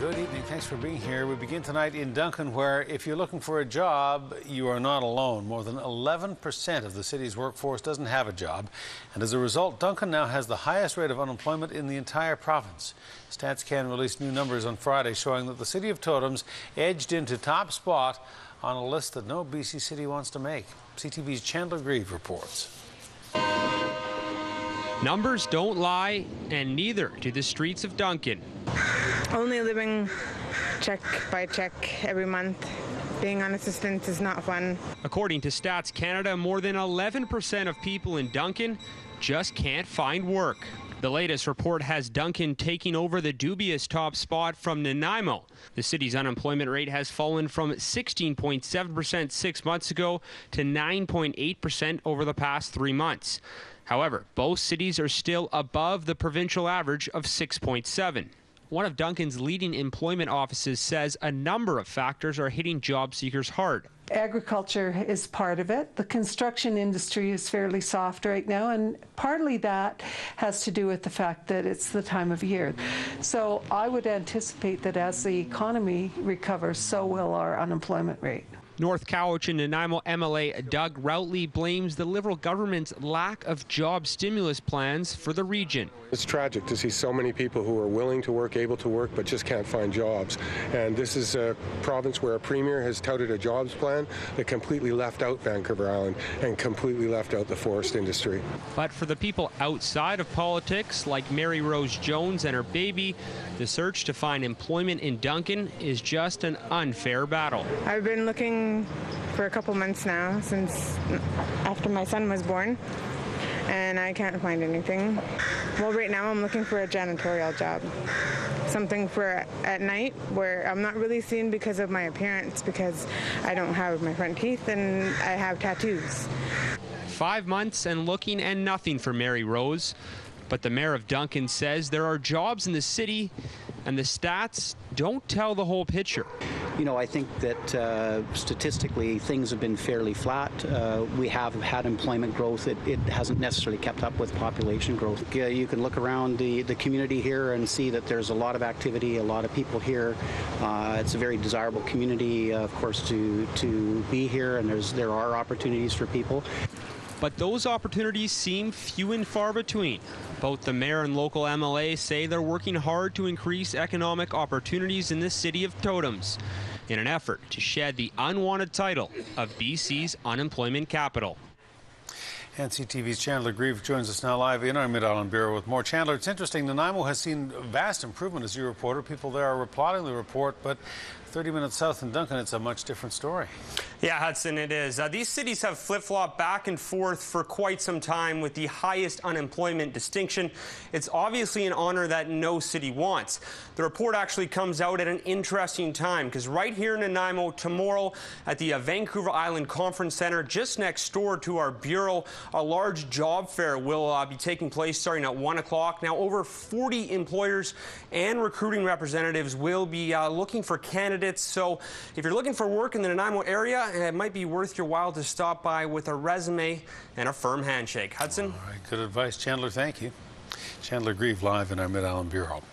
Good evening. Thanks for being here. We begin tonight in Duncan, where if you're looking for a job, you are not alone. More than 11% of the city's workforce doesn't have a job. And as a result, Duncan now has the highest rate of unemployment in the entire province. Stats Can released new numbers on Friday showing that the city of Totems edged into top spot on a list that no BC city wants to make. CTV's Chandler Grieve reports. Numbers don't lie, and neither do the streets of Duncan. Only living check by check every month. Being on assistance is not fun. According to Stats Canada, more than 11% of people in Duncan just can't find work. The latest report has Duncan taking over the dubious top spot from Nanaimo. The city's unemployment rate has fallen from 16.7% 6 months ago to 9.8% over the past 3 months. However, both cities are still above the provincial average of 6.7. One of Duncan's leading employment offices says a number of factors are hitting job seekers hard. Agriculture is part of it. The construction industry is fairly soft right now, and partly that has to do with the fact that it's the time of year. So I would anticipate that as the economy recovers, so will our unemployment rate. North Cowichan and Nanaimo MLA Doug Routley blames the Liberal government's lack of job stimulus plans for the region. It's tragic to see so many people who are willing to work, able to work, but just can't find jobs. And this is a province where a premier has touted a jobs plan that completely left out Vancouver Island and completely left out the forest industry. But for the people outside of politics, like Mary Rose Jones and her baby, the search to find employment in Duncan is just an unfair battle. I've been looking for a couple months now, since after my son was born, and I can't find anything. Well, right now I'm looking for a janitorial job. Something for at night where I'm not really seen because of my appearance, because I don't have my front teeth and I have tattoos. 5 months and looking and nothing for Mary Rose. But the mayor of Duncan says there are jobs in the city and the stats don't tell the whole picture. You know, I think that statistically things have been fairly flat. We have had employment growth. It hasn't necessarily kept up with population growth. You can look around the community here and see that there's a lot of activity, a lot of people here. It's a very desirable community, of course, to be here, and there are opportunities for people. But those opportunities seem few and far between. Both the mayor and local MLA say they're working hard to increase economic opportunities in the city of Totems in an effort to shed the unwanted title of BC's unemployment capital. And CTV's Chandler Grieve joins us now live in our Mid-Island Bureau with more. Chandler, it's interesting. Nanaimo has seen vast improvement, as you reported. People there are applauding the report, but 30 minutes south in Duncan, it's a much different story. Yeah, Hudson, it is. These cities have flip-flopped back and forth for quite some time with the highest unemployment distinction. It's obviously an honor that no city wants. The report actually comes out at an interesting time because right here in Nanaimo tomorrow at the Vancouver Island Conference Centre, just next door to our bureau, a large job fair will be taking place starting at 1 o'clock. Now, over 40 employers and recruiting representatives will be looking for candidates. So if you're looking for work in the Nanaimo area, it might be worth your while to stop by with a resume and a firm handshake. Hudson? All right, good advice, Chandler. Thank you. Chandler Grieve live in our Mid-Island Bureau.